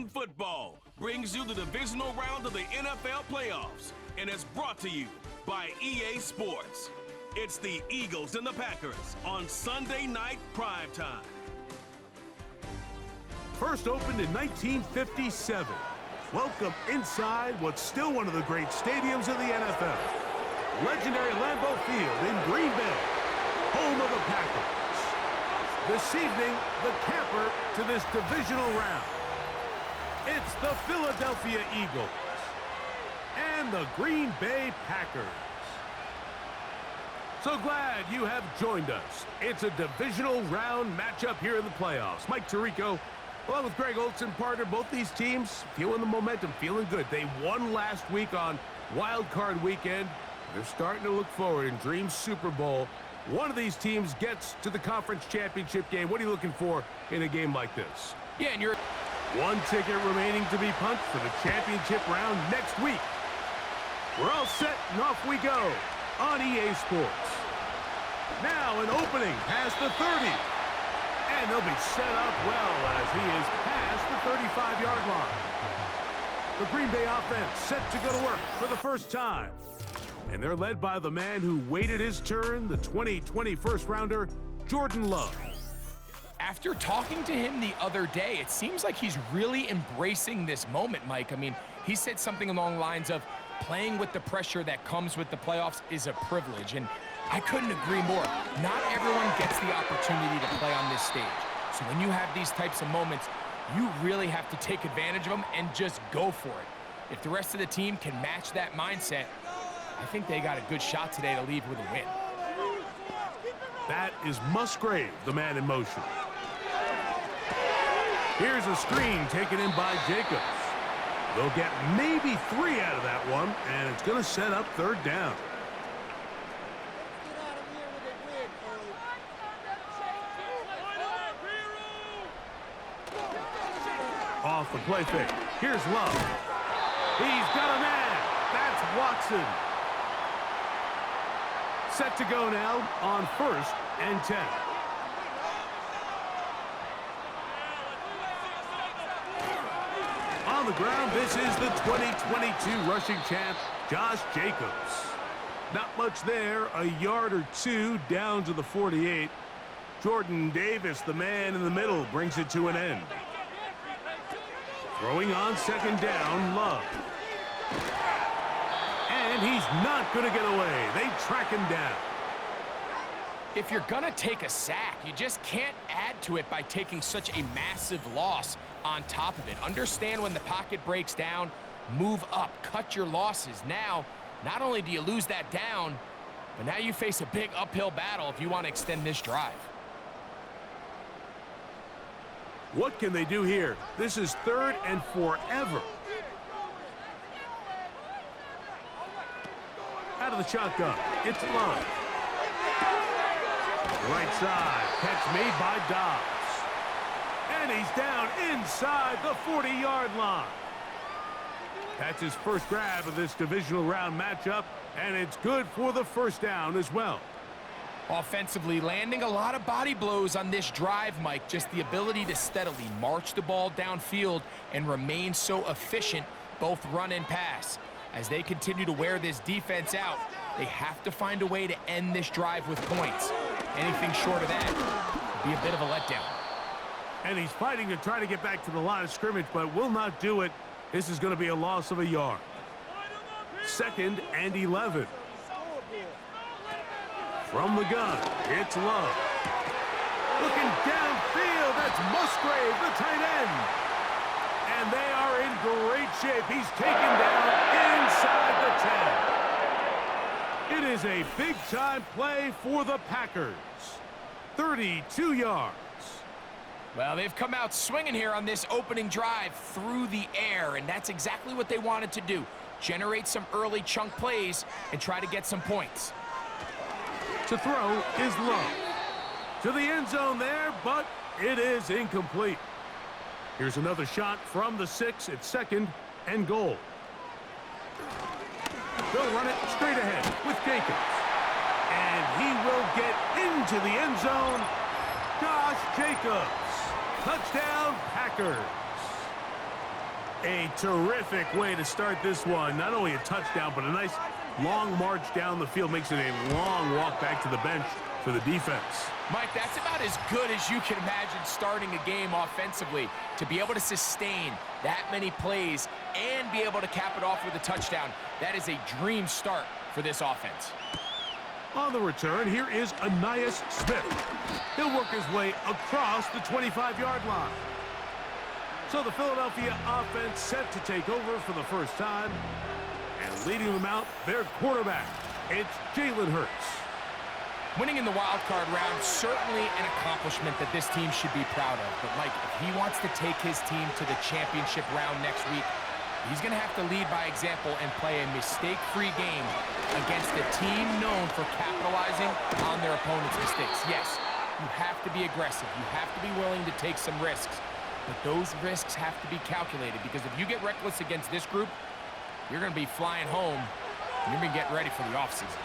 American football brings you the divisional round of the NFL playoffs and is brought to you by EA Sports. It's the Eagles and the Packers on Sunday night primetime. First opened in 1957. Welcome inside what's still one of the great stadiums in the NFL. Legendary Lambeau Field in Green Bay, home of the Packers. This evening, the camper to this divisional round. It's the Philadelphia Eagles and the Green Bay Packers. So glad you have joined us. It's a divisional round matchup here in the playoffs. Mike Tirico, along with Greg Olson, partner, both these teams feeling the momentum, feeling good. They won last week on Wild Card Weekend. They're starting to look forward and dream Super Bowl. One of these teams gets to the conference championship game. What are you looking for in a game like this? Yeah, and you're... One ticket remaining to be punched for the championship round next week. We're all set and off we go on EA Sports. Now an opening past the 30. And they'll be set up well as he is past the 35-yard line. The Green Bay offense set to go to work for the first time. And they're led by the man who waited his turn, the 2020 first-rounder, Jordan Love. After talking to him the other day, it seems like he's really embracing this moment, Mike. I mean, he said something along the lines of playing with the pressure that comes with the playoffs is a privilege, and I couldn't agree more. Not everyone gets the opportunity to play on this stage. So when you have these types of moments, you really have to take advantage of them and just go for it. If the rest of the team can match that mindset, I think they got a good shot today to leave with a win. That is Musgrave, the man in motion. Here's a screen taken in by Jacobs. They'll get maybe 3 out of that one, and it's going to set up third down. Off the play fake. Here's Love. He's got a man. That's Watson. Set to go now on 1st and 10. On the ground, this is the 2022 rushing champ, Josh Jacobs. Not much there, a yard or 2 down to the 48. Jordan Davis, the man in the middle, brings it to an end. Throwing on 2nd down, Love. And he's not going to get away. They track him down. If you're going to take a sack, you just can't add to it by taking such a massive loss on top of it. Understand when the pocket breaks down, move up, cut your losses. Now, not only do you lose that down, but now you face a big uphill battle if you want to extend this drive. What can they do here? This is 3rd and forever. Out of the shotgun, it's Love. Right side, catch made by Dobbs. And he's down inside the 40-yard line. That's his first grab of this divisional round matchup, and it's good for the first down as well. Offensively, landing a lot of body blows on this drive, Mike. Just the ability to steadily march the ball downfield and remain so efficient, both run and pass. As they continue to wear this defense out, they have to find a way to end this drive with points. Anything short of that would be a bit of a letdown. And he's fighting to try to get back to the line of scrimmage, but will not do it. This is going to be a loss of a yard. 2nd and 11. From the gun, it's Love. Looking downfield, that's Musgrave, the tight end. And they are in great shape. He's taken down inside the 10. It is a big-time play for the Packers. 32 yards. Well, they've come out swinging here on this opening drive through the air, and that's exactly what they wanted to do. Generate some early chunk plays and try to get some points. To throw is Love. To the end zone there, but it is incomplete. Here's another shot from the 6 at 2nd and goal. They'll run it straight ahead with Jacobs. And he will get into the end zone. Josh Jacobs. Touchdown, Packers. A terrific way to start this one. Not only a touchdown, but a nice long march down the field. Makes it a long walk back to the bench for the defense. Mike, that's about as good as you can imagine starting a game offensively. To be able to sustain that many plays and be able to cap it off with a touchdown, that is a dream start for this offense. On the return, here is Anais Smith. He'll work his way across the 25-yard line. So the Philadelphia offense set to take over for the first time. And leading them out, their quarterback. It's Jalen Hurts. Winning in the wild card round, certainly an accomplishment that this team should be proud of. But Mike, if he wants to take his team to the championship round next week, he's going to have to lead by example and play a mistake-free game against a team known for capitalizing on their opponent's mistakes. Yes, you have to be aggressive. You have to be willing to take some risks. But those risks have to be calculated, because if you get reckless against this group, you're going to be flying home, and you're going to get ready for the offseason.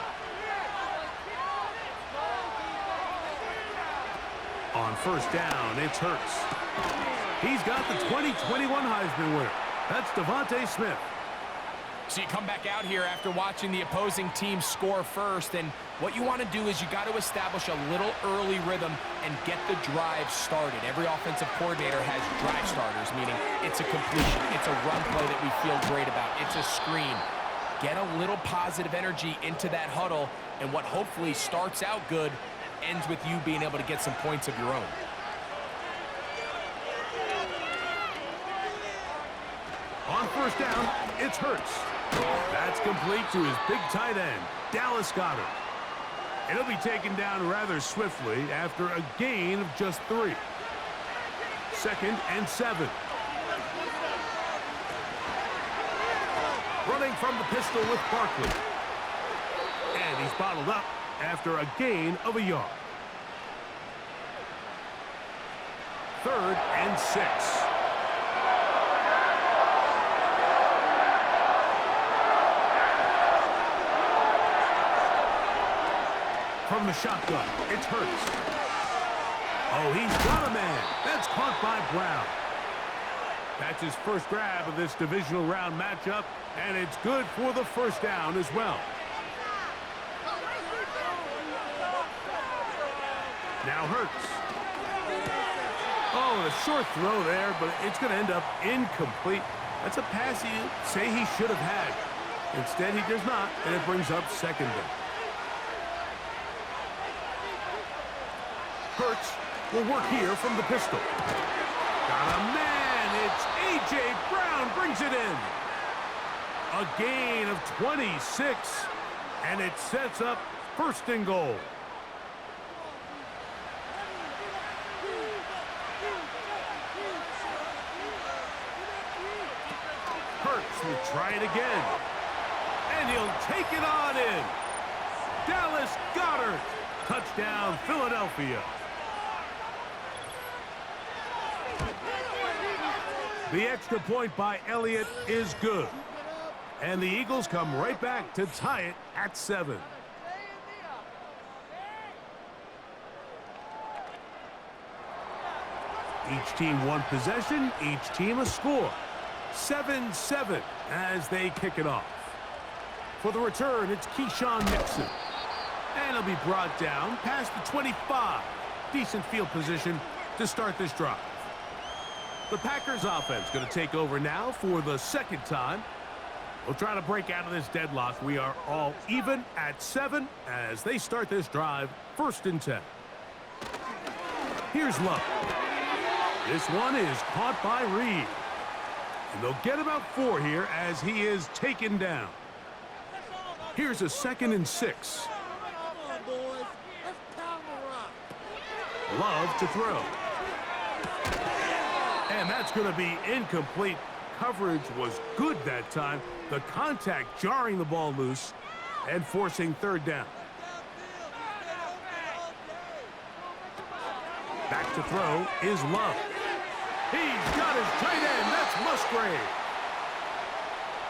On first down, it's Hurts. He's got the 2021 Heisman winner. That's Devontae Smith. So you come back out here after watching the opposing team score first, and what you want to do is you got to establish a little early rhythm and get the drive started. Every offensive coordinator has drive starters, meaning it's a completion, it's a run play that we feel great about, it's a screen. Get a little positive energy into that huddle, and what hopefully starts out good ends with you being able to get some points of your own. On first down, it's Hurts. That's complete to his big tight end, Dallas Goedert. It'll be taken down rather swiftly after a gain of just 3. 2nd and 7. Running from the pistol with Barkley. And he's bottled up after a gain of a yard. 3rd and 6. From the shotgun, it's Hurts. Oh, he's got a man. That's caught by Brown. That's his first grab of this divisional round matchup, and it's good for the first down as well. Now Hurts. Oh, a short throw there, but it's going to end up incomplete. That's a pass you say he should have had. Instead, he does not, and it brings up second down. Hurts will work here from the pistol. Got a man. It's A.J. Brown brings it in. A gain of 26, and it sets up 1st and goal. Hurts will try it again. And he'll take it on in. Dallas Goedert. Touchdown, Philadelphia. The extra point by Elliott is good. And the Eagles come right back to tie it at 7. Each team one possession, each team a score. 7-7 as they kick it off. For the return, it's Keyshawn Nixon. And he'll be brought down past the 25. Decent field position to start this drive. The Packers offense going to take over now for the 2nd time. We'll try to break out of this deadlock. We are all even at 7 as they start this drive, 1st and 10. Here's Love. This one is caught by Reed. And they'll get about 4 here as he is taken down. Here's a 2nd and 6. Love to throw. And that's going to be incomplete. Coverage was good that time. The contact jarring the ball loose and forcing 3rd down. Back to throw is Love. He's got his tight end. That's Musgrave.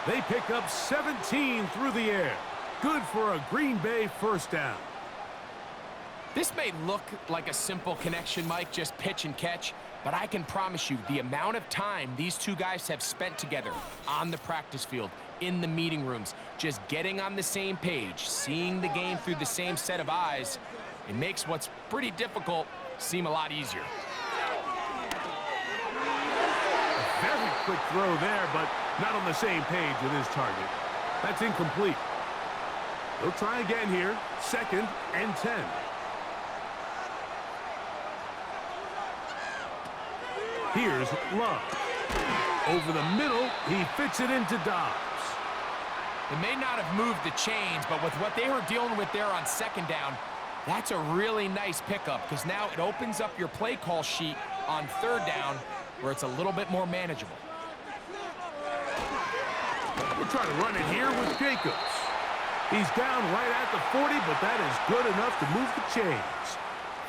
They pick up 17 through the air. Good for a Green Bay 1st down. This may look like a simple connection, Mike, just pitch and catch, But I can promise you, the amount of time these two guys have spent together on the practice field, in the meeting rooms, just getting on the same page, seeing the game through the same set of eyes, it makes what's pretty difficult seem a lot easier. A very quick throw there, but not on the same page with his target. That's incomplete. They'll try again here. 2nd and 10. Here's Love. Over the middle, he fits it into Dobbs. They may not have moved the chains, but with what they were dealing with there on 2nd down, that's a really nice pickup because now it opens up your play call sheet on 3rd down where it's a little bit more manageable. We'll try to run it here with Jacobs. He's down right at the 40, but that is good enough to move the chains.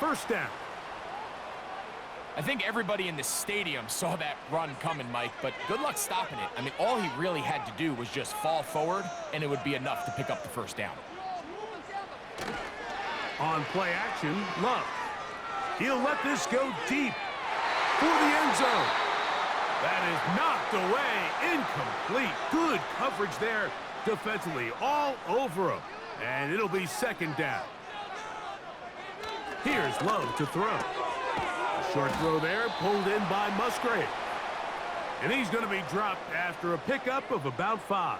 1st down. I think everybody in the stadium saw that run coming, Mike, but good luck stopping it. I mean, all he really had to do was just fall forward, and it would be enough to pick up the 1st down. On play action, Love. He'll let this go deep for the end zone. That is knocked away, incomplete. Good coverage there defensively, all over him. And it'll be 2nd down. Here's Love to throw. Short throw there, pulled in by Musgrave. And he's going to be dropped after a pickup of about 5.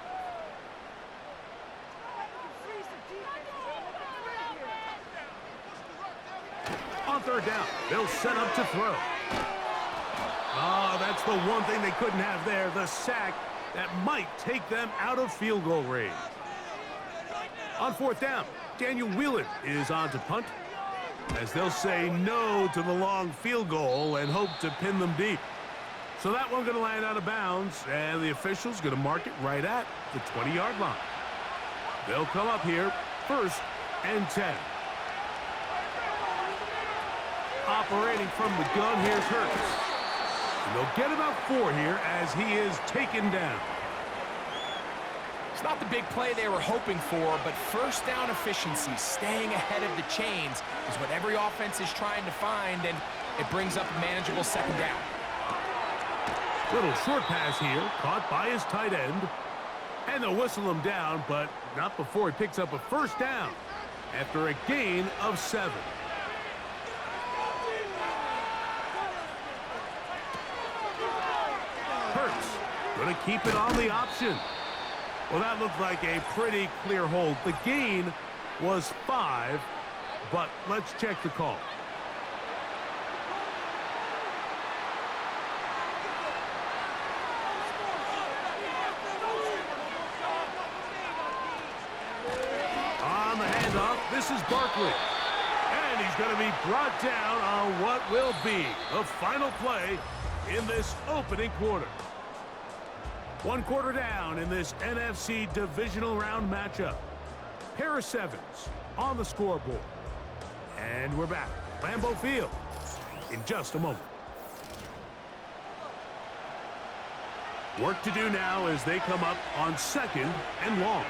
On 3rd down, they'll set up to throw. Oh, that's the one thing they couldn't have there, the sack that might take them out of field goal range. On 4th down, Daniel Whelan is on to punt, as they'll say no to the long field goal and hope to pin them deep. So that one's going to land out of bounds, and the official's going to mark it right at the 20-yard line. They'll come up here, 1st and 10. Operating from the gun, here's Hurts. And they'll get about 4 here as he is taken down. It's not the big play they were hoping for, but 1st down efficiency, staying ahead of the chains, is what every offense is trying to find, and it brings up a manageable 2nd down. Little short pass here, caught by his tight end. And they'll whistle him down, but not before he picks up a 1st down after a gain of 7. Hurts going to keep it on the option. Well, that looked like a pretty clear hold. The gain was 5, but let's check the call. On the handoff, this is Barkley. And he's going to be brought down on what will be the final play in this opening quarter. 1 quarter down in this NFC Divisional Round matchup. Pair of 7s on the scoreboard. And we're back. Lambeau Field in just a moment. Work to do now as they come up on 2nd and long.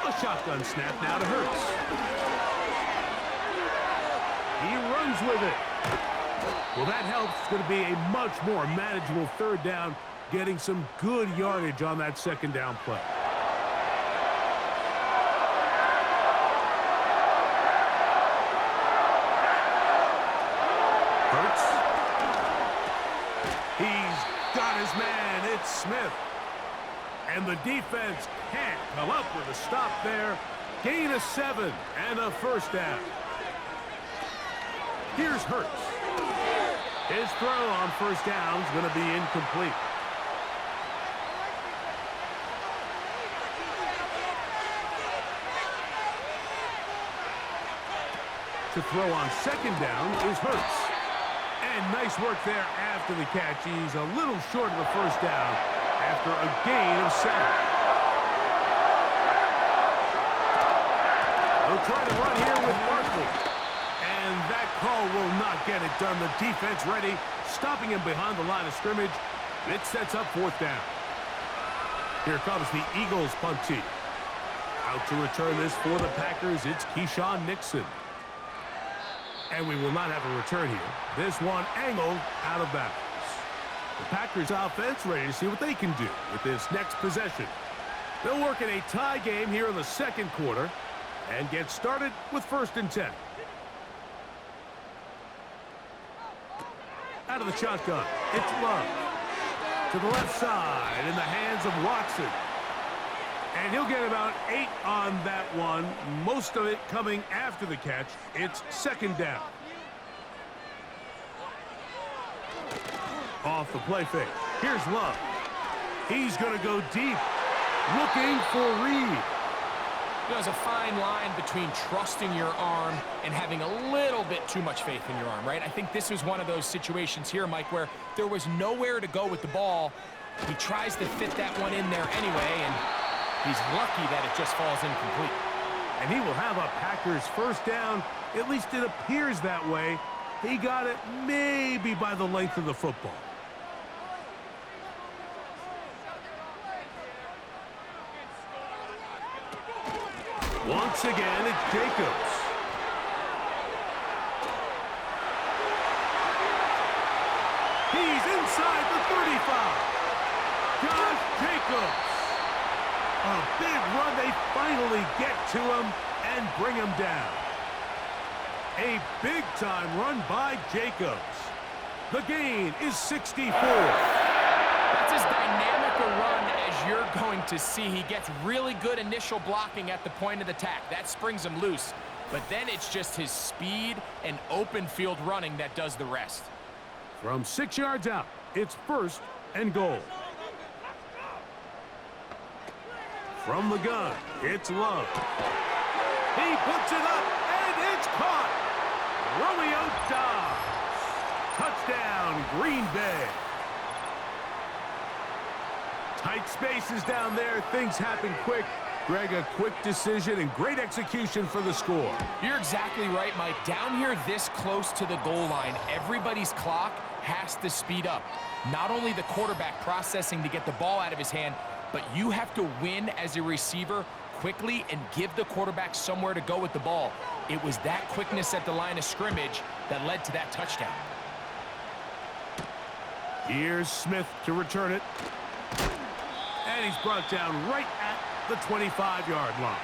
A shotgun snap now to Hurts. He runs with it. Well, that helps. It's going to be a much more manageable 3rd down, getting some good yardage on that 2nd down play. Hurts. He's got his man. It's Smith. And the defense can't come up with a stop there. Gain of 7 and a 1st down. Here's Hurts. His throw on 1st down is going to be incomplete. To throw on 2nd down is Hurts. And nice work there after the catch. He's a little short of the 1st down after a gain of 7. They'll try to run here with Barkley. And that call will not get it done. The defense ready, stopping him behind the line of scrimmage. It sets up 4th down. Here comes the Eagles punt team. Out to return this for the Packers, it's Keyshawn Nixon. And we will not have a return here. This one angled out of bounds. The Packers offense ready to see what they can do with this next possession. They'll work in a tie game here in the second quarter and get started with 1st and 10. Out of the shotgun, it's Love. To the left side in the hands of Watson. And he'll get about 8 on that one, most of it coming after the catch. It's 2nd down. Off the play fake. Here's Love. He's going to go deep, looking for Reed. There's a fine line between trusting your arm and having a little bit too much faith in your arm, right? I think this was one of those situations here, Mike, where there was nowhere to go with the ball. He tries to fit that one in there anyway, and he's lucky that it just falls incomplete. And he will have a Packers 1st down. At least it appears that way. He got it maybe by the length of the football. Once again, it's Jacobs. He's inside the 35. Josh Jacobs. A big run. They finally get to him and bring him down. A big-time run by Jacobs. The gain is 64. That's as dynamic a run as you're going to see. He gets really good initial blocking at the point of the attack. That springs him loose. But then it's just his speed and open field running that does the rest. From 6 yards out, it's 1st and goal. From the gun, it's Love. He puts it up, and it's caught. Romeo Dobbs. Touchdown, Green Bay. Tight spaces down there. Things happen quick. Greg, a quick decision and great execution for the score. You're exactly right, Mike. Down here this close to the goal line, everybody's clock has to speed up. Not only the quarterback processing to get the ball out of his hand, but you have to win as a receiver quickly and give the quarterback somewhere to go with the ball. It was that quickness at the line of scrimmage that led to that touchdown. Here's Smith to return it. And he's brought down right at the 25-yard line.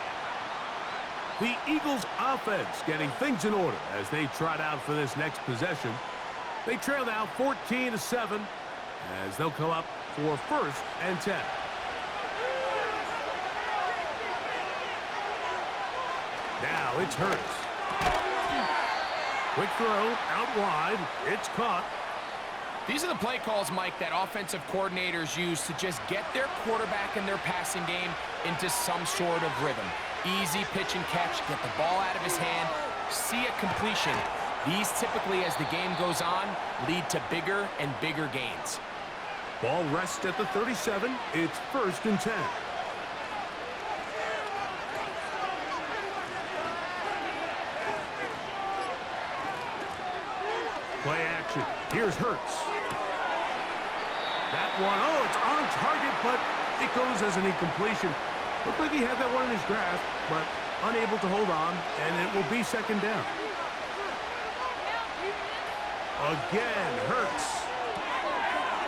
The Eagles offense getting things in order as they trot out for this next possession. They trail now 14-7 as they'll come up for 1st and 10. Now it's Hurts. Quick throw out wide. It's caught. These are the play calls, Mike, that offensive coordinators use to just get their quarterback and their passing game into some sort of rhythm. Easy pitch and catch, get the ball out of his hand, see a completion. These typically, as the game goes on, lead to bigger and bigger gains. Ball rests at the 37. It's 1st and 10. Play action. Here's Hurts. That one, oh, it's on target, but it goes as an incompletion. Looked like he had that one in his grasp, but unable to hold on, and it will be 2nd down. Again, Hurts.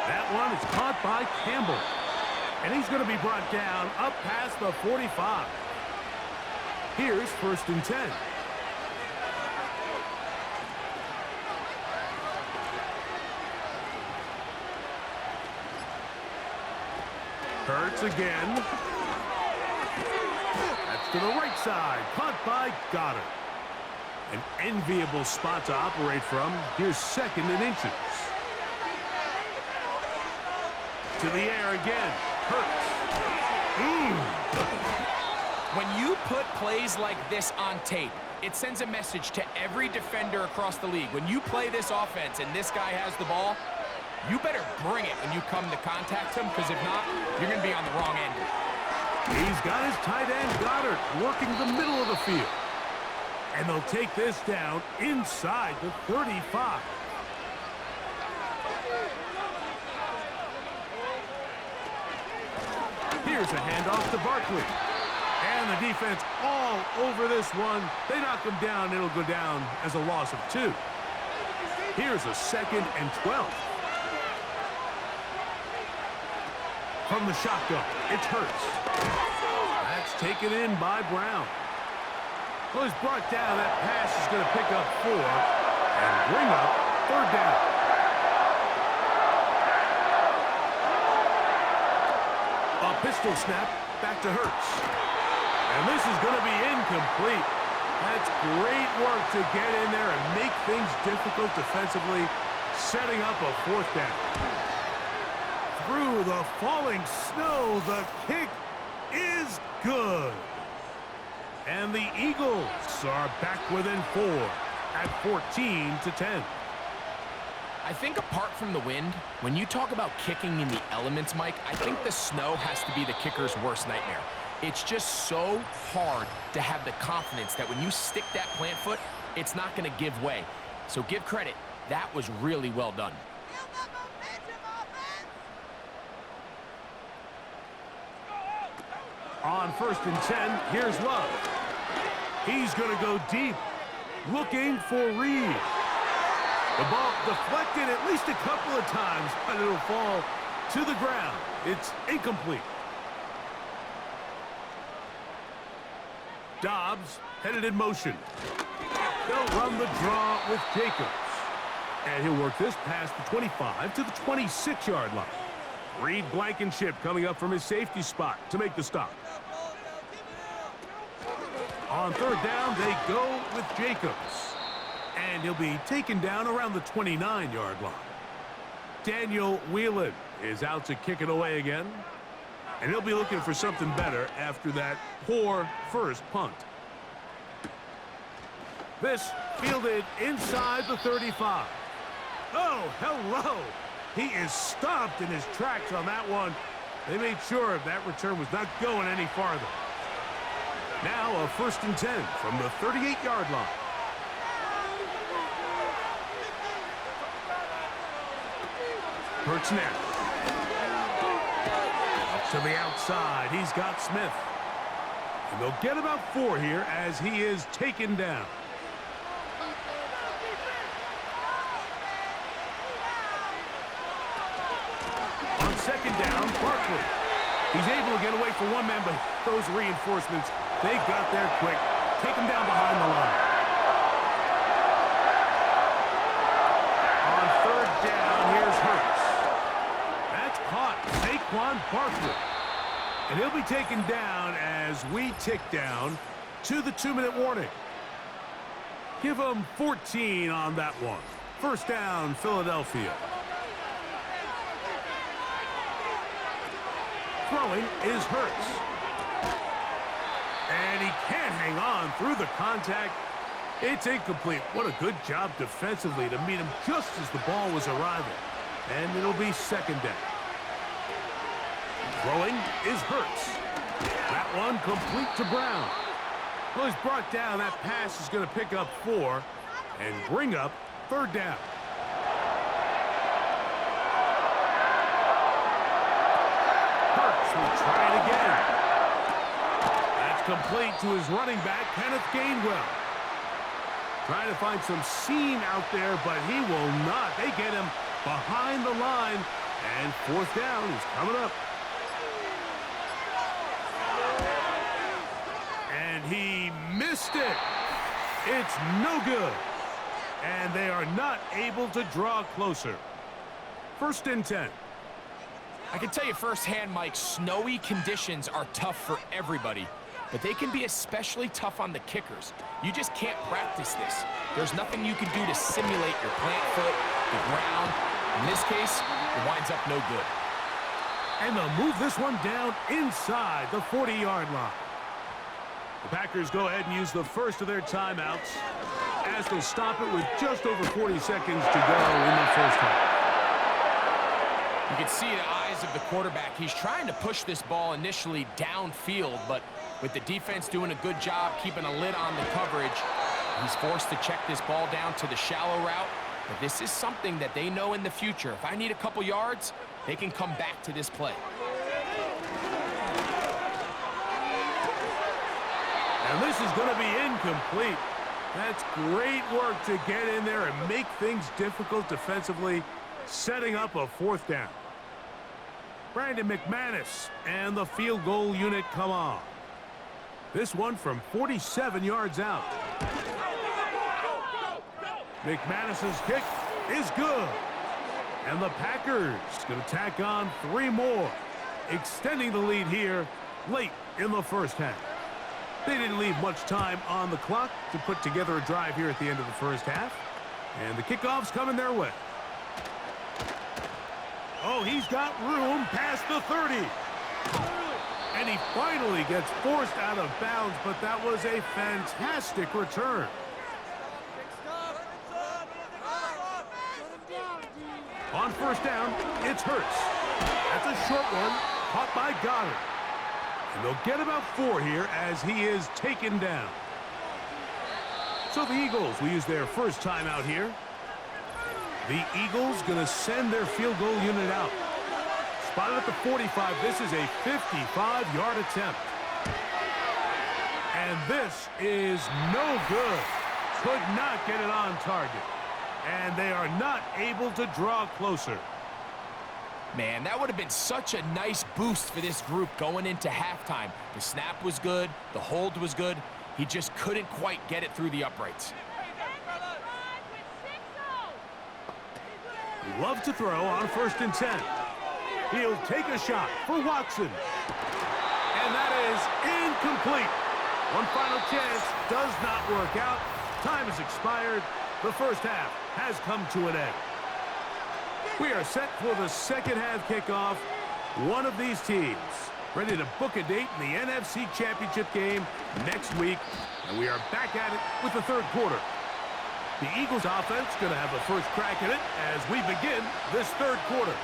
That one is caught by Campbell. And he's going to be brought down up past the 45. Here's 1st and 10. Hurts again. That's to the right side. Caught by Goddard. An enviable spot to operate from. Here's 2nd and inches. To the air again. Hurts. When you put plays like this on tape, it sends a message to every defender across the league. When you play this offense and this guy has the ball, you better bring it when you come to contact him, because if not, you're going to be on the wrong end. He's got his tight end, Goddard, working the middle of the field. And they'll take this down inside the 35. Here's a handoff to Barkley. And And the defense all over this one. They knock him down. It'll go down as a loss of 2. Here's a 2nd and 12. From the shotgun, it's Hurts. That's taken in by Brown. Well, he's brought down. That pass is going to pick up 4 and bring up 3rd down. A pistol snap back to Hurts. And this is going to be incomplete. That's great work to get in there and make things difficult defensively, setting up a 4th down. Through the falling snow, the kick is good. And the Eagles are back within 4 at 14-10. I think apart from the wind, when you talk about kicking in the elements, Mike, I think the snow has to be the kicker's worst nightmare. It's just so hard to have the confidence that when you stick that plant foot, it's not going to give way. So give credit. That was really well done. On 1st and 10, here's Love. He's going to go deep, looking for Reed. The ball deflected at least a couple of times, but it'll fall to the ground. It's incomplete. Dobbs headed in motion. They'll run the draw with Jacobs. And he'll work this past the 25 to the 26-yard line. Reed Blankenship coming up from his safety spot to make the stop. On 3rd down, they go with Jacobs. And he'll be taken down around the 29-yard line. Daniel Whelan is out to kick it away again. And he'll be looking for something better after that poor first punt. This fielded inside the 35. Oh, hello. He is stopped in his tracks on that one. They made sure that return was not going any farther. Now a 1st and 10 from the 38-yard line. Hurts now. Up to the outside. He's got Smith. And they'll get about 4 here as he is taken down. On 2nd down, Barkley. He's able to get away from one man, but those reinforcements, they got there quick. Take him down behind the line. On 3rd down, here's Hurts. That's caught. Saquon Barkley. And he'll be taken down as we tick down to the 2-minute warning. Give him 14 on that one. 1st down, Philadelphia. Throwing is Hurts. And he can't hang on through the contact. It's incomplete. What a good job defensively to meet him just as the ball was arriving. And it'll be 2nd down. Throwing is Hurts. That one complete to Brown. Well, he's brought down. That pass is going to pick up 4 and bring up 3rd down. Hurts will try it again. That's complete to his running back, Kenneth Gainwell. Trying to find some seam out there, but he will not. They get him behind the line, and 4th down is coming up. And he missed it. It's no good. And they are not able to draw closer. 1st and 10. I can tell you firsthand, Mike, snowy conditions are tough for everybody, but they can be especially tough on the kickers. You just can't practice this. There's nothing you can do to simulate your plant foot, the ground. In this case, it winds up no good. And they'll move this one down inside the 40-yard line. The Packers go ahead and use the first of their timeouts as they stop it with just over 40 seconds to go in the first half. You can see the eyes of the quarterback. He's trying to push this ball initially downfield, but with the defense doing a good job keeping a lid on the coverage, he's forced to check this ball down to the shallow route. But this is something that they know in the future. If I need a couple yards, they can come back to this play. And this is going to be incomplete. That's great work to get in there and make things difficult defensively, setting up a fourth down. Brandon McManus and the field goal unit come on. This one from 47 yards out. McManus's kick is good. And the Packers going to tack on 3 more, extending the lead here late in the first half. They didn't leave much time on the clock to put together a drive here at the end of the first half. And the kickoff's coming their way. Oh, he's got room past the 30. And he finally gets forced out of bounds, but that was a fantastic return. On first down, it's Hurts. That's a short one, caught by Goddard. And they'll get about 4 here as he is taken down. So the Eagles will use their first time out here. The Eagles going to send their field goal unit out. Spotted at the 45. This is a 55-yard attempt. And this is no good. Could not get it on target. And they are not able to draw closer. Man, that would have been such a nice boost for this group going into halftime. The snap was good. The hold was good. He just couldn't quite get it through the uprights. Love to throw on 1st and 10. He'll take a shot for Watson. And that is incomplete. One final chance does not work out. Time has expired. The first half has come to an end. We are set for the second half kickoff. One of these teams ready to book a date in the NFC Championship game next week. And we are back at it with the third quarter. The Eagles offense going to have the first crack at it as we begin this third quarter.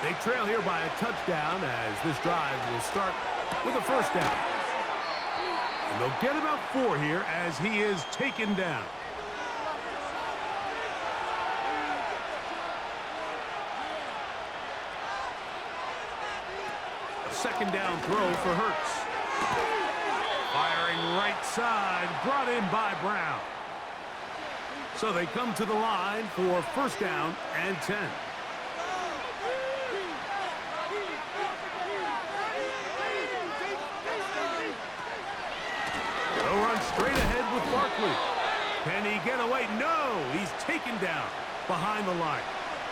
They trail here by a touchdown as this drive will start with a first down. And they'll get about 4 here as he is taken down. A second down throw for Hurts. Firing right side, brought in by Brown. So they come to the line for first down and 10. They'll run straight ahead with Barkley. Can he get away? No, he's taken down behind the line.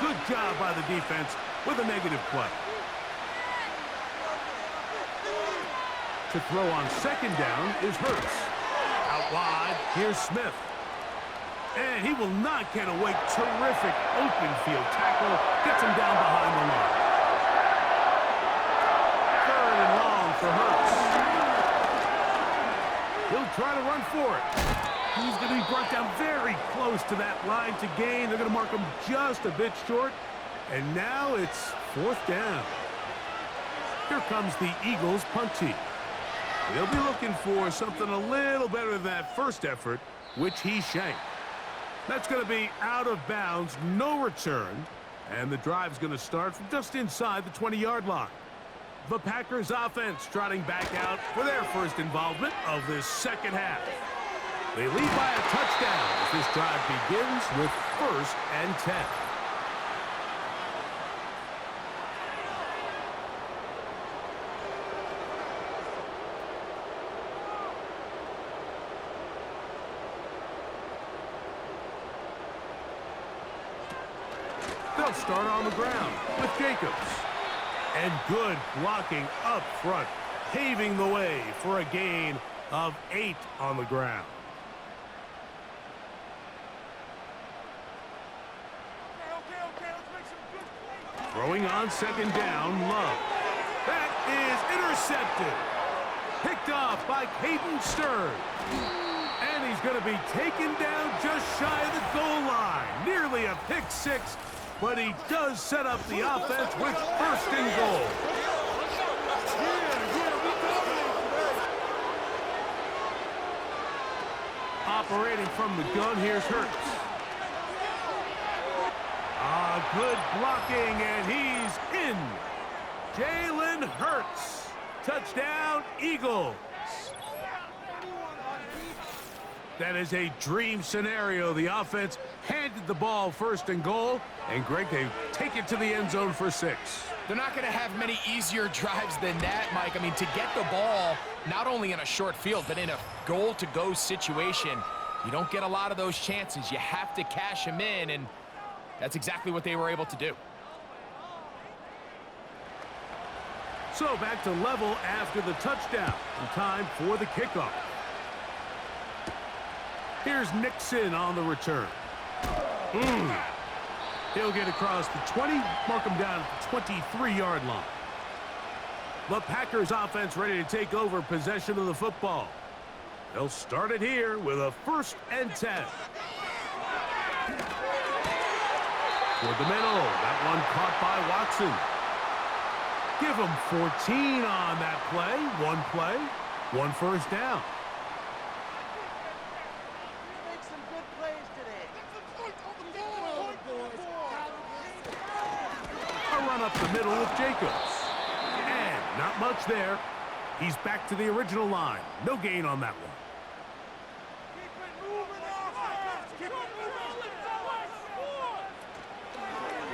Good job by the defense with a negative play. To throw on second down is Hurts. Out wide, here's Smith. And he will not get away. Terrific open field tackle. Gets him down behind the line. 3rd and long for Hurts. He'll try to run for it. He's going to be brought down very close to that line to gain. They're going to mark him just a bit short. And now it's 4th down. Here comes the Eagles punt team. They'll be looking for something a little better than that first effort, which he shanked. That's going to be out of bounds, no return, and the drive's going to start from just inside the 20-yard line. The Packers offense trotting back out for their first involvement of this second half. They lead by a touchdown as this drive begins with 1st and 10. They'll start on the ground with Jacobs. And good blocking up front, paving the way for a gain of 8 on the ground. Throwing on second down, Love. That is intercepted. Picked off by Caden Stern. And he's going to be taken down just shy of the goal line. Nearly a pick 6. But he does set up the offense with 1st and goal. Operating from the gun, here's Hurts. Good blocking, and he's in. Jalen Hurts. Touchdown, Eagles. that is a dream scenario. The offense handed the ball first and goal, and Greg, they take it to the end zone for 6. They're not going to have many easier drives than that, Mike. I mean, to get the ball, not only in a short field, but in a goal-to-go situation, you don't get a lot of those chances. You have to cash them in, and that's exactly what they were able to do. So back to level after the touchdown. And time for the kickoff. Here's Nixon on the return. He'll get across the 20, mark him down at the 23-yard line. The Packers offense ready to take over possession of the football. They'll start it here with a 1st and 10. Toward the middle, that one caught by Watson. Give him 14 on that play, one first down. Make some good plays today. A run up the middle with Jacobs. And not much there. He's back to the original line. No gain on that one.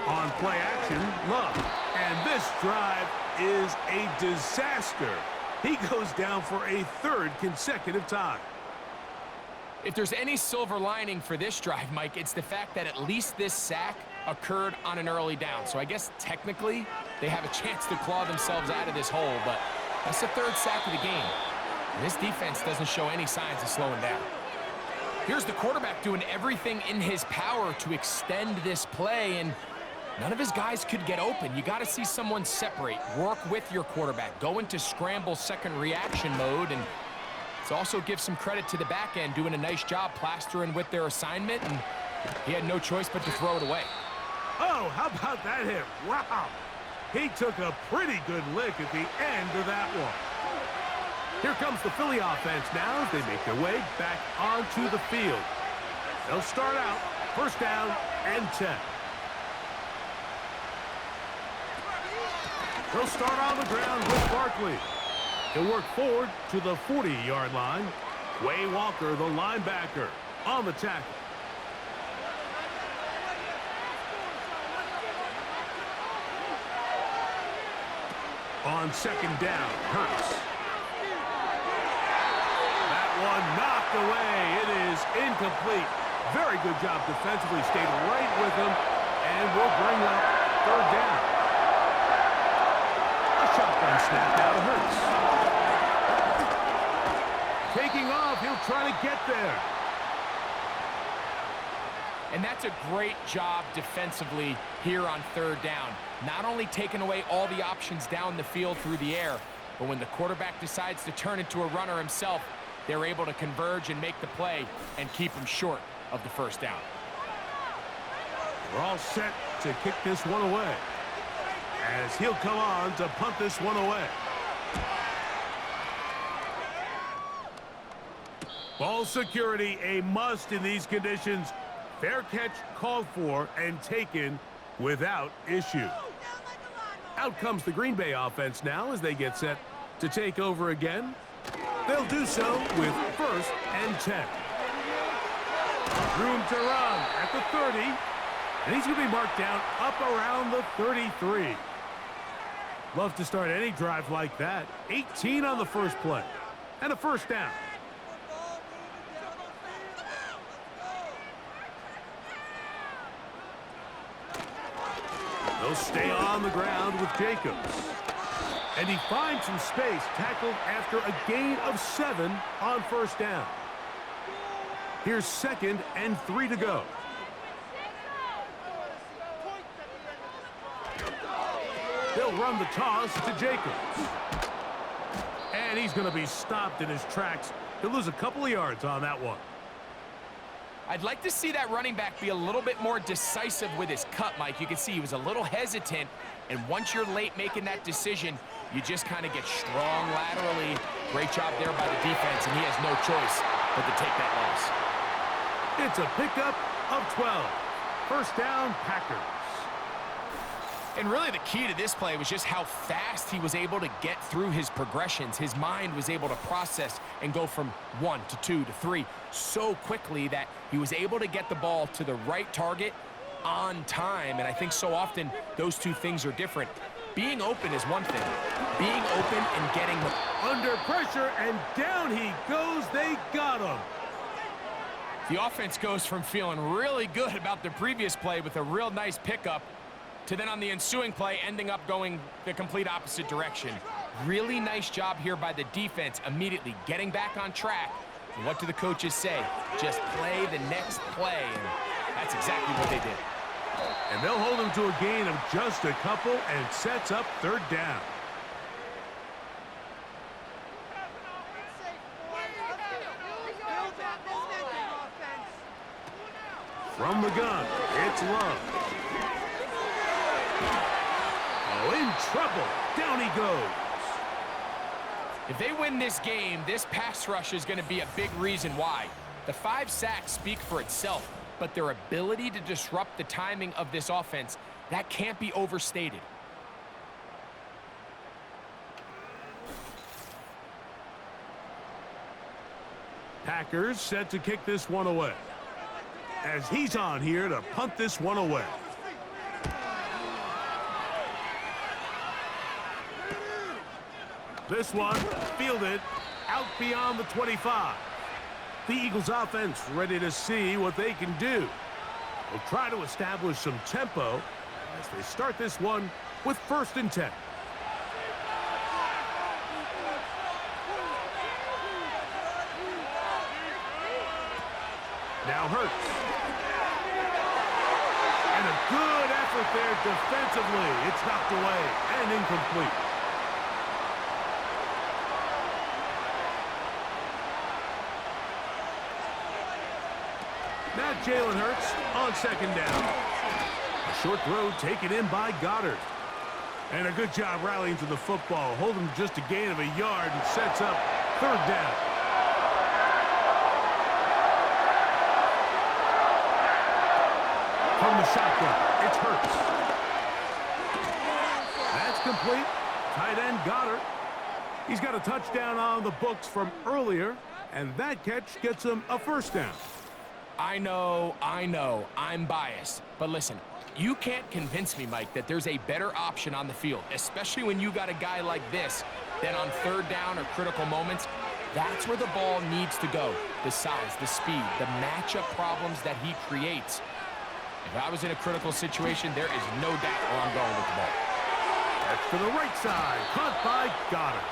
On play action, Love. And this drive is a disaster. He goes down for a 3rd consecutive time. If there's any silver lining for this drive, Mike, it's the fact that at least this sack occurred on an early down. So I guess technically they have a chance to claw themselves out of this hole, but that's the 3rd sack of the game. And this defense doesn't show any signs of slowing down. Here's the quarterback doing everything in his power to extend this play, and none of his guys could get open. You got to see someone separate, work with your quarterback, go into scramble second reaction mode, and it's also give some credit to the back end doing a nice job plastering with their assignment, and he had no choice but to throw it away. Oh, how about that hit? Wow. He took a pretty good lick at the end of that one. Here comes the Philly offense now as they make their way back onto the field. They'll start out 1st down and 10. They'll start on the ground with Barkley. He'll work forward to the 40-yard line. Quay Walker, the linebacker, on the tackle. On 2nd down, Hurts. That one knocked away. It is incomplete. Very good job defensively. Stayed right with him and will bring up 3rd down. Shotgun snap now to Hurts. Taking off, he'll try to get there. And that's a great job defensively here on 3rd down. Not only taking away all the options down the field through the air, but when the quarterback decides to turn into a runner himself, they're able to converge and make the play and keep him short of the 1st down. We're all set to kick this one away, as he'll come on to punt this one away. Ball security, a must in these conditions. Fair catch called for and taken without issue. Out comes the Green Bay offense now as they get set to take over again. They'll do so with 1st and 10. Room to run at the 30, and he's going to be marked down up around the 33. Love to start any drive like that. 18 on the first play, and a 1st down. They'll stay on the ground with Jacobs. And he finds some space, tackled after a gain of 7 on 1st down. Here's 2nd and 3 to go. They'll run the toss to Jacobs. And he's going to be stopped in his tracks. He'll lose a couple of yards on that one. I'd like to see that running back be a little bit more decisive with his cut, Mike. You can see he was a little hesitant, and once you're late making that decision, you just kind of get strong laterally. Great job there by the defense, and he has no choice but to take that loss. It's a pickup of 12. 1st down, Packers. And really the key to this play was just how fast he was able to get through his progressions. His mind was able to process and go from 1 to 2 to 3 so quickly that he was able to get the ball to the right target on time. And I think so often those two things are different. Being open is one thing. Being open and getting the... Under pressure, and down he goes. They got him. The offense goes from feeling really good about the previous play with a real nice pickup to then on the ensuing play ending up going the complete opposite direction. Really nice job here by the defense, immediately getting back on track. And what do the coaches say? Just play the next play. And that's exactly what they did. And they'll hold him to a gain of just a couple and sets up third down. From the gun, it's Love. Oh, in trouble. Down he goes. If they win this game, this pass rush is going to be a big reason why. The 5 sacks speak for itself, but their ability to disrupt the timing of this offense, that can't be overstated. Packers set to kick this one away, as he's on here to punt this one away. This one fielded out beyond the 25. The Eagles offense ready to see what they can do. They'll try to establish some tempo as they start this one with 1st and 10. Now Hurts. And a good effort there defensively. It's knocked away and incomplete. Now Jalen Hurts on 2nd down. A short throw taken in by Goddard. And a good job rallying to the football. Holding just a gain of a yard and sets up 3rd down. From the shotgun, it's Hurts. That's complete. Tight end Goddard. He's got a touchdown on the books from earlier, and that catch gets him a 1st down. I know, I'm biased. But listen, you can't convince me, Mike, that there's a better option on the field, especially when you got a guy like this, that on 3rd down or critical moments, that's where the ball needs to go. The size, the speed, the matchup problems that he creates. If I was in a critical situation, there is no doubt where I'm going with the ball. That's to the right side, caught by Goddard.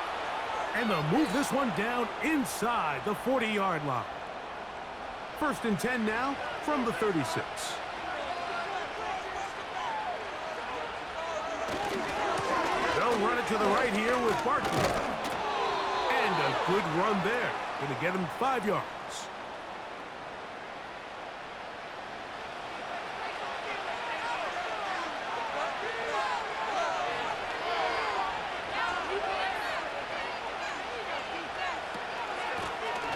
And they'll move this one down inside the 40-yard line. 1st and 10 now from the 36. They'll run it to the right here with Barkley. And a good run there. Going to get him 5 yards.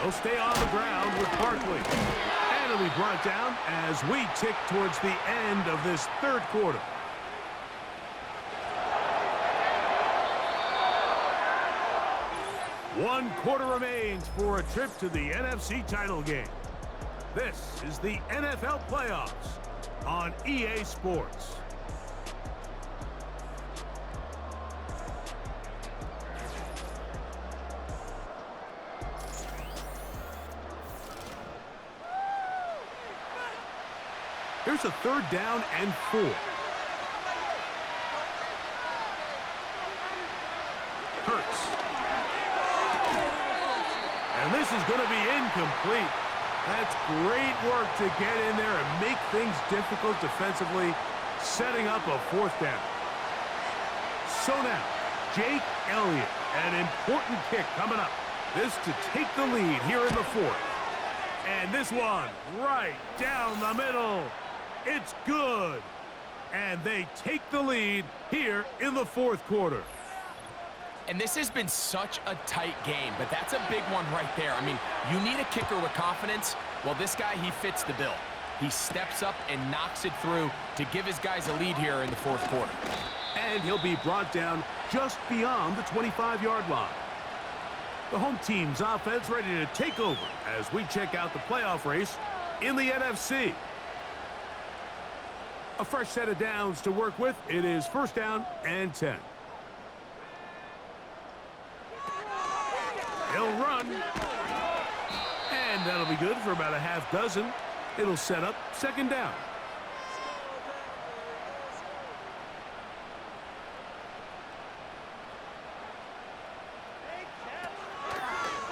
They'll stay on the ground with Barkley. And it'll be brought down as we tick towards the end of this 3rd quarter. One quarter remains for a trip to the NFC title game. This is the NFL playoffs on EA Sports. Here's a 3rd down and 4. Hurts. And this is going to be incomplete. That's great work to get in there and make things difficult defensively, setting up a 4th down. So now, Jake Elliott, an important kick coming up. This to take the lead here in the 4th. And this one right down the middle. It's good. And they take the lead here in the 4th quarter. And this has been such a tight game, but that's a big one right there. I mean, you need a kicker with confidence. Well, this guy, he fits the bill. He steps up and knocks it through to give his guys a lead here in the 4th quarter. And he'll be brought down just beyond the 25-yard line. The home team's offense ready to take over as we check out the playoff race in the NFC. A fresh set of downs to work with. It is 1st down and 10. He'll run. And that'll be good for about a half dozen. It'll set up 2nd down.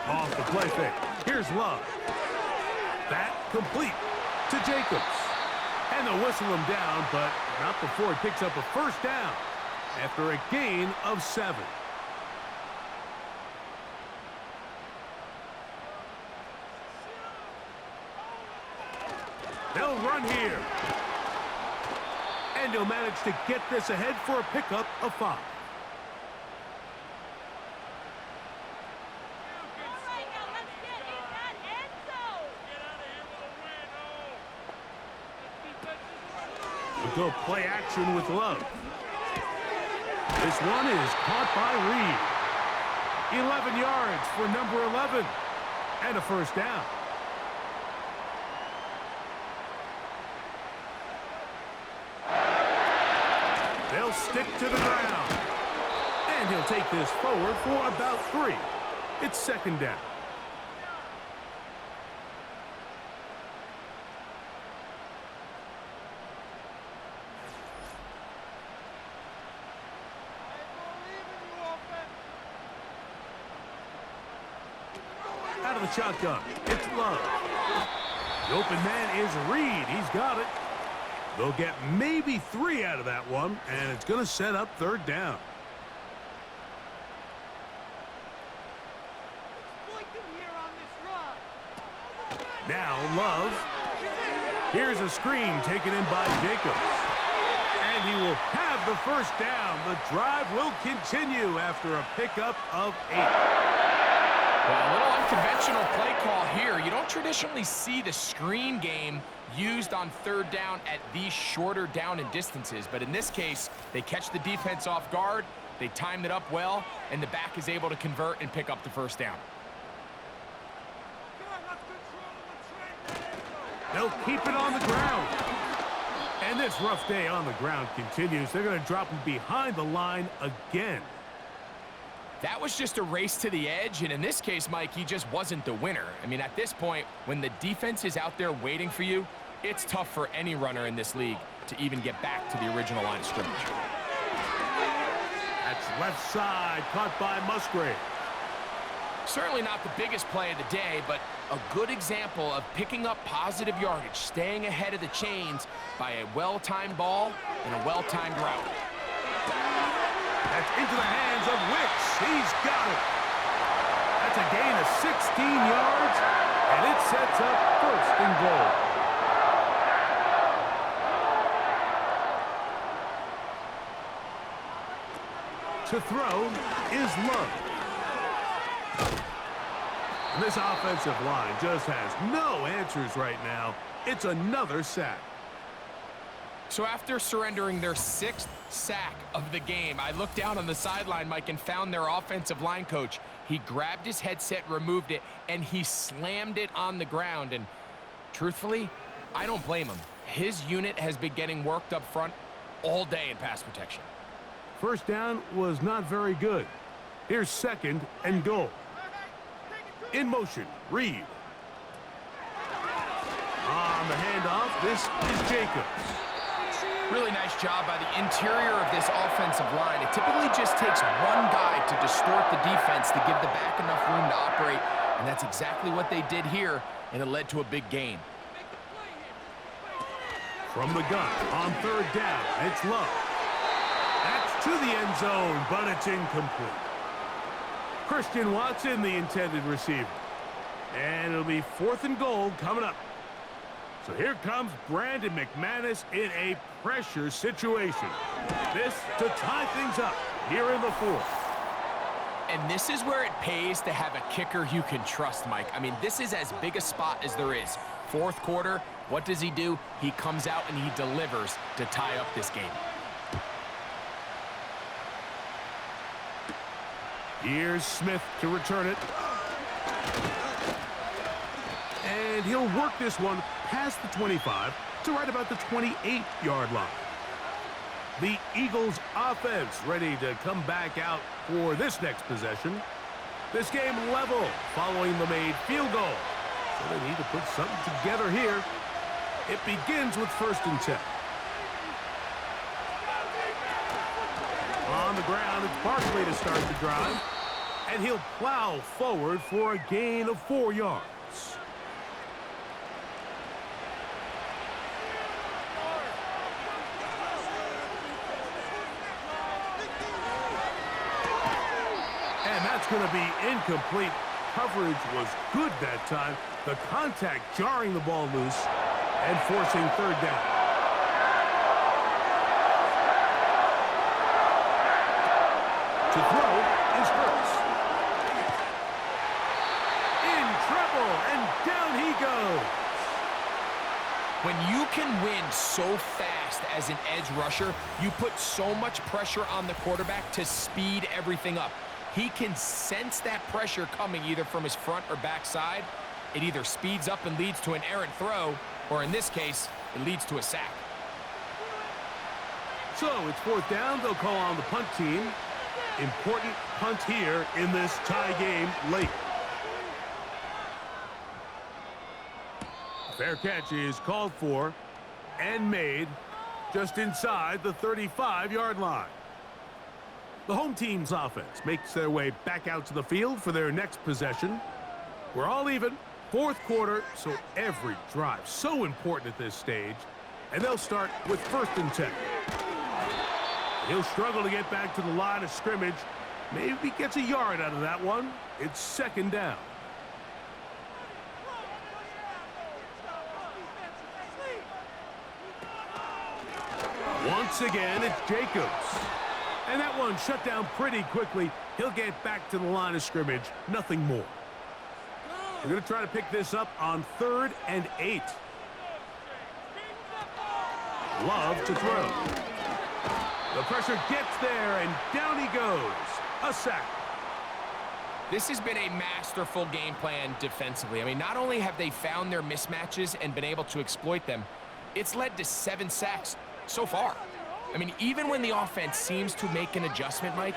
Off the play fake. Here's Love. That complete to Jacobs. And they'll whistle him down, but not before he picks up a 1st down after a gain of 7. They'll run here. And he'll manage to get this ahead for a pickup of 5. We'll go play action with Love. This one is caught by Reed. 11 yards for number 11. And a 1st down. They'll stick to the ground. And he'll take this forward for about 3. It's 2nd down. Out of the shotgun, it's Love. The open man is Reed. He's got it. They'll get maybe 3 out of that one, and it's going to set up 3rd down. Now Love. Here's a screen taken in by Jacobs. And he will have the 1st down. The drive will continue after a pickup of 8. Well, a little unconventional play call here. You don't traditionally see the screen game used on 3rd down at these shorter down and distances. But in this case, they catch the defense off guard, they timed it up well, and the back is able to convert and pick up the 1st down. They'll keep it on the ground. And this rough day on the ground continues. They're going to drop him behind the line again. That was just a race to the edge, and in this case, Mike, he just wasn't the winner. I mean, at this point, when the defense is out there waiting for you, it's tough for any runner in this league to even get back to the original line of scrimmage. That's left side, caught by Musgrave. Certainly not the biggest play of the day, but a good example of picking up positive yardage, staying ahead of the chains by a well-timed ball and a well-timed route. That's into the hands of Wicks. He's got it. That's a gain of 16 yards, and it sets up 1st and goal. To throw is Love. And this offensive line just has no answers right now. It's another sack. So after surrendering their 6th sack of the game, I looked down on the sideline, Mike, and found their offensive line coach. He grabbed his headset, removed it, and he slammed it on the ground. And truthfully, I don't blame him. His unit has been getting worked up front all day in pass protection. 1st down was not very good. Here's 2nd and goal. In motion, Reed. On the handoff, this is Jacobs. Really nice job by the interior of this offensive line. It typically just takes one guy to distort the defense to give the back enough room to operate, and that's exactly what they did here, and it led to a big gain. From the gun, on 3rd down, it's Love. That's to the end zone, but it's incomplete. Christian Watson, the intended receiver. And it'll be 4th and goal coming up. So here comes Brandon McManus in a pressure situation. This to tie things up here in the 4th. And this is where it pays to have a kicker you can trust, Mike. I mean, this is as big a spot as there is. 4th quarter, what does he do? He comes out and he delivers to tie up this game. Here's Smith to return it. And he'll work this one past the 25 to right about the 28-yard line. The Eagles offense ready to come back out for this next possession. This game level following the made field goal. So they need to put something together here. It begins with 1st and 10. On the ground, it's Barkley to start the drive. And he'll plow forward for a gain of 4 yards. And that's going to be incomplete. Coverage was good that time. The contact jarring the ball loose and forcing 3rd down. To throw is Hurts. In trouble, and down he goes. When you can win so fast as an edge rusher, you put so much pressure on the quarterback to speed everything up. He can sense that pressure coming either from his front or back side. It either speeds up and leads to an errant throw, or in this case, it leads to a sack. So it's 4th down. They'll call on the punt team. Important punt here in this tie game late. Fair catch is called for and made just inside the 35-yard line. The home team's offense makes their way back out to the field for their next possession. We're all even, 4th quarter, so every drive so important at this stage. And they'll start with 1st and 10. He'll struggle to get back to the line of scrimmage. Maybe gets a yard out of that one. It's 2nd down. Once again, it's Jacobs. And that one shut down pretty quickly. He'll get back to the line of scrimmage. Nothing more. We're going to try to pick this up on 3rd and 8. Love to throw. The pressure gets there, and down he goes. A sack. This has been a masterful game plan defensively. I mean, not only have they found their mismatches and been able to exploit them, it's led to 7 sacks so far. I mean, even when the offense seems to make an adjustment, Mike,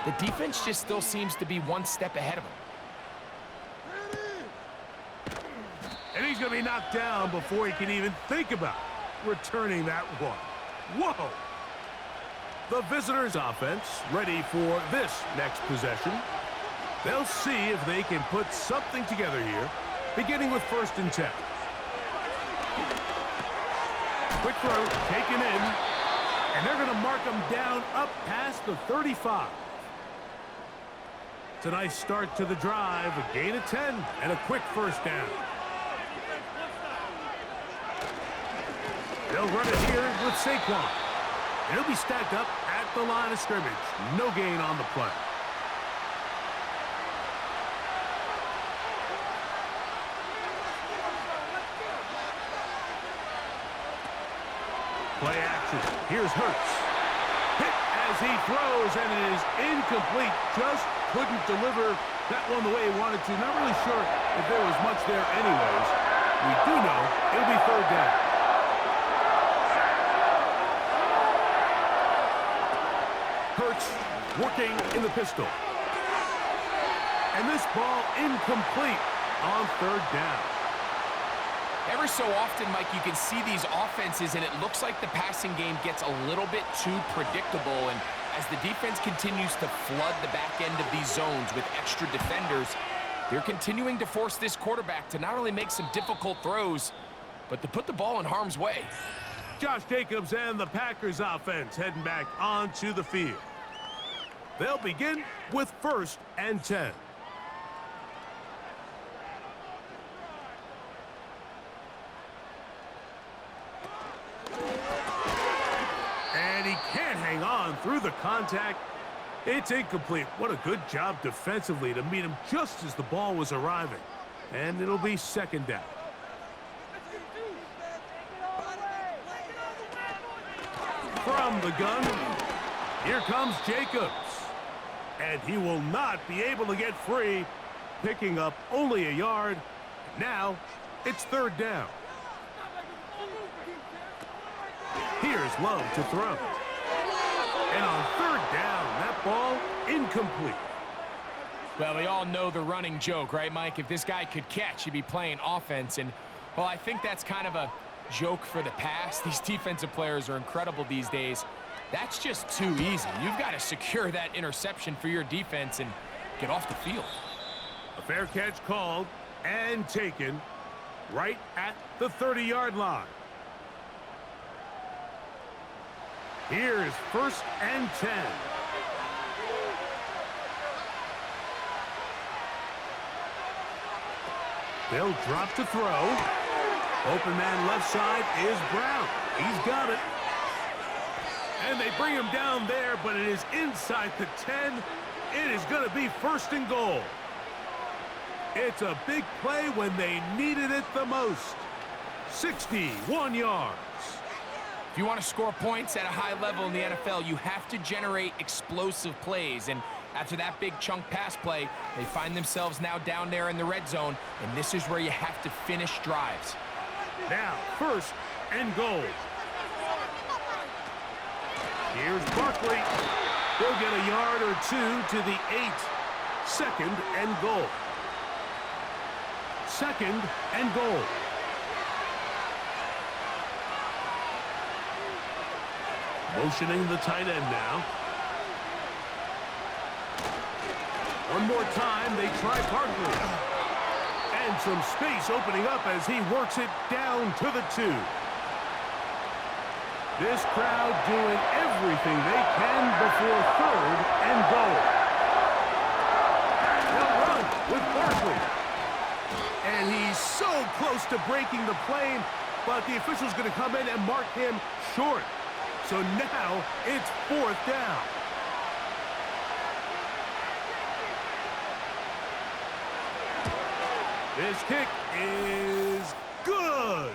the defense just still seems to be one step ahead of them. And he's going to be knocked down before he can even think about returning that one. Whoa! The visitors' offense ready for this next possession. They'll see if they can put something together here, beginning with 1st and 10. Quick throw, taken in, and they're going to mark him down up past the 35. It's a nice start to the drive, a gain of 10, and a quick 1st down. They'll run it here with Saquon. And he'll be stacked up at the line of scrimmage. No gain on the play. Play action. Here's Hurts. Hit as he throws, and it is incomplete. Just couldn't deliver that one the way he wanted to. Not really sure if there was much there anyways. We do know it'll be 3rd down. Hurts working in the pistol. And this ball incomplete on 3rd down. Ever so often, Mike, you can see these offenses, and it looks like the passing game gets a little bit too predictable. And as the defense continues to flood the back end of these zones with extra defenders, they're continuing to force this quarterback to not only make some difficult throws, but to put the ball in harm's way. Josh Jacobs and the Packers offense heading back onto the field. They'll begin with 1st and 10. And he can't hang on through the contact. It's incomplete. What a good job defensively to meet him just as the ball was arriving. And it'll be 2nd down. From the gun, here comes Jacobs. And he will not be able to get free, picking up only a yard. Now, it's third down. Here's Love to throw. And on third down, that ball incomplete. Well, we all know the running joke, right, Mike? If this guy could catch, he'd be playing offense. And, well, I think that's kind of a joke for the past. These defensive players are incredible these days. That's just too easy. You've got to secure that interception for your defense and get off the field. A fair catch called and taken right at the 30-yard line. Here's first and 10. They'll drop to throw. Open man left side is Brown. He's got it. And they bring him down there, but it is inside the 10. It is going to be first and goal. It's a big play when they needed it the most. 61 yards. If you want to score points at a high level in the NFL, you have to generate explosive plays. And after that big chunk pass play, they find themselves now down there in the red zone, and this is where you have to finish drives. Now, first and goal. Here's Barkley. He'll get a yard or two to the 8. Second and goal. Second and goal. Motioning the tight end now. One more time, they try Barkley. And some space opening up as he works it down to the 2. This crowd doing everything they can before third and goal. They'll run with Barkley. And he's so close to breaking the plane, but the official's going to come in and mark him short. So now it's fourth down. This kick is good.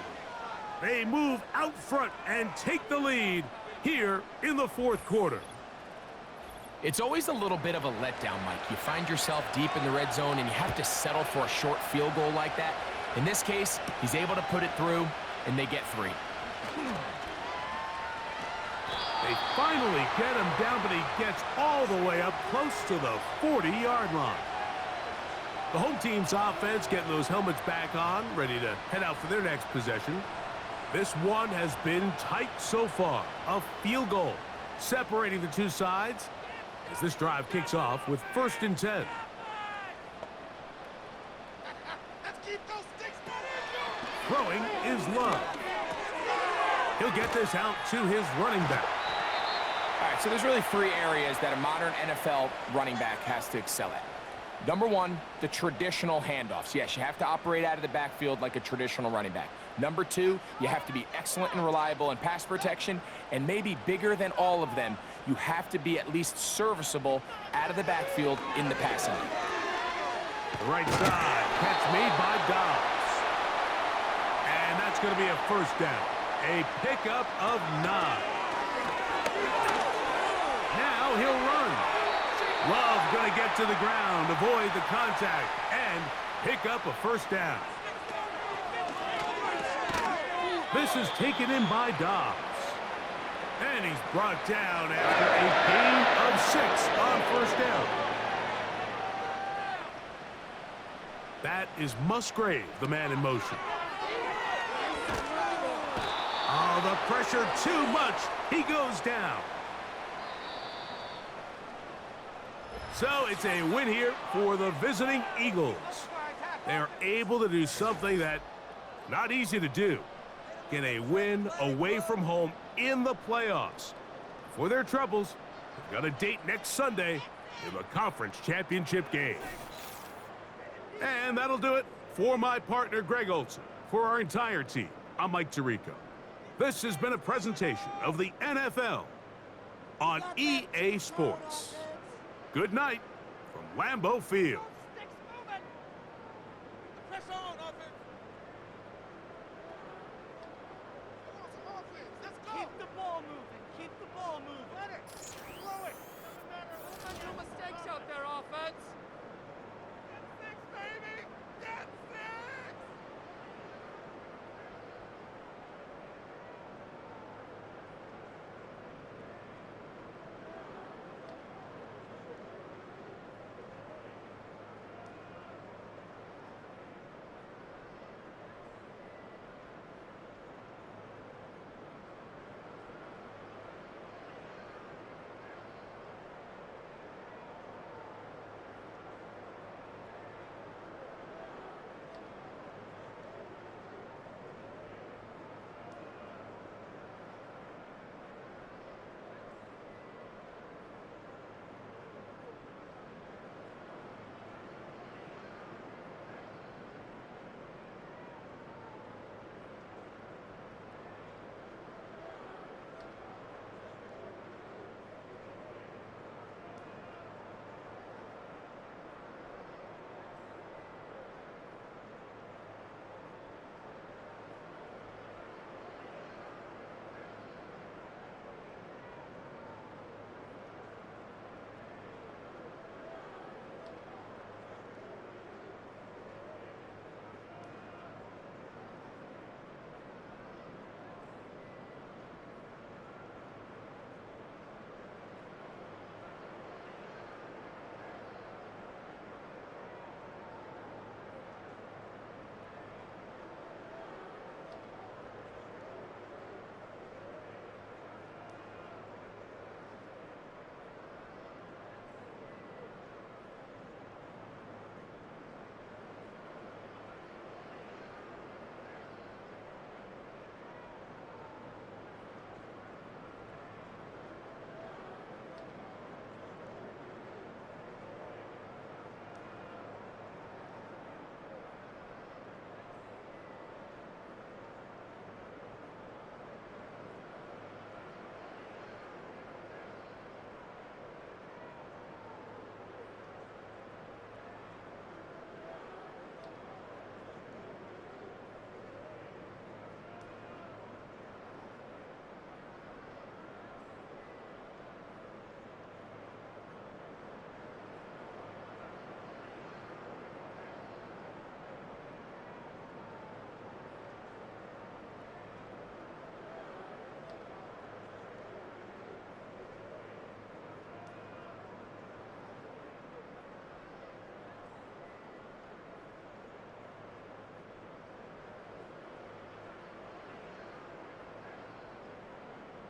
They move out front and take the lead here in the fourth quarter. It's always a little bit of a letdown, Mike. You find yourself deep in the red zone and you have to settle for a short field goal like that. In this case, he's able to put it through and they get 3. They finally get him down, but he gets all the way up close to the 40-yard line. The home team's offense getting those helmets back on, ready to head out for their next possession. This one has been tight so far. A field goal separating the two sides as this drive kicks off with first and 10. Throwing is Love. He'll get this out to his running back. All right, so there's really 3 areas that a modern NFL running back has to excel at. Number 1, the traditional handoffs. Yes, you have to operate out of the backfield like a traditional running back. Number 2, you have to be excellent and reliable in pass protection, and maybe bigger than all of them, you have to be at least serviceable out of the backfield in the passing game. Right side, catch made by Dobbs. And that's going to be a first down. A pickup of 9. Now he'll run. Love going to get to the ground, avoid the contact, and pick up a first down. This is taken in by Dobbs. And he's brought down after a gain of 6 on first down. That is Musgrave, the man in motion. Oh, the pressure too much. He goes down. So it's a win here for the visiting Eagles. They are able to do something that not easy to do. Get a win away from home in the playoffs. For their troubles, they've got a date next Sunday in the conference championship game. And that'll do it for my partner, Greg Olson. For our entire team, I'm Mike Tirico. This has been a presentation of the NFL on EA Sports. Good night from Lambeau Field.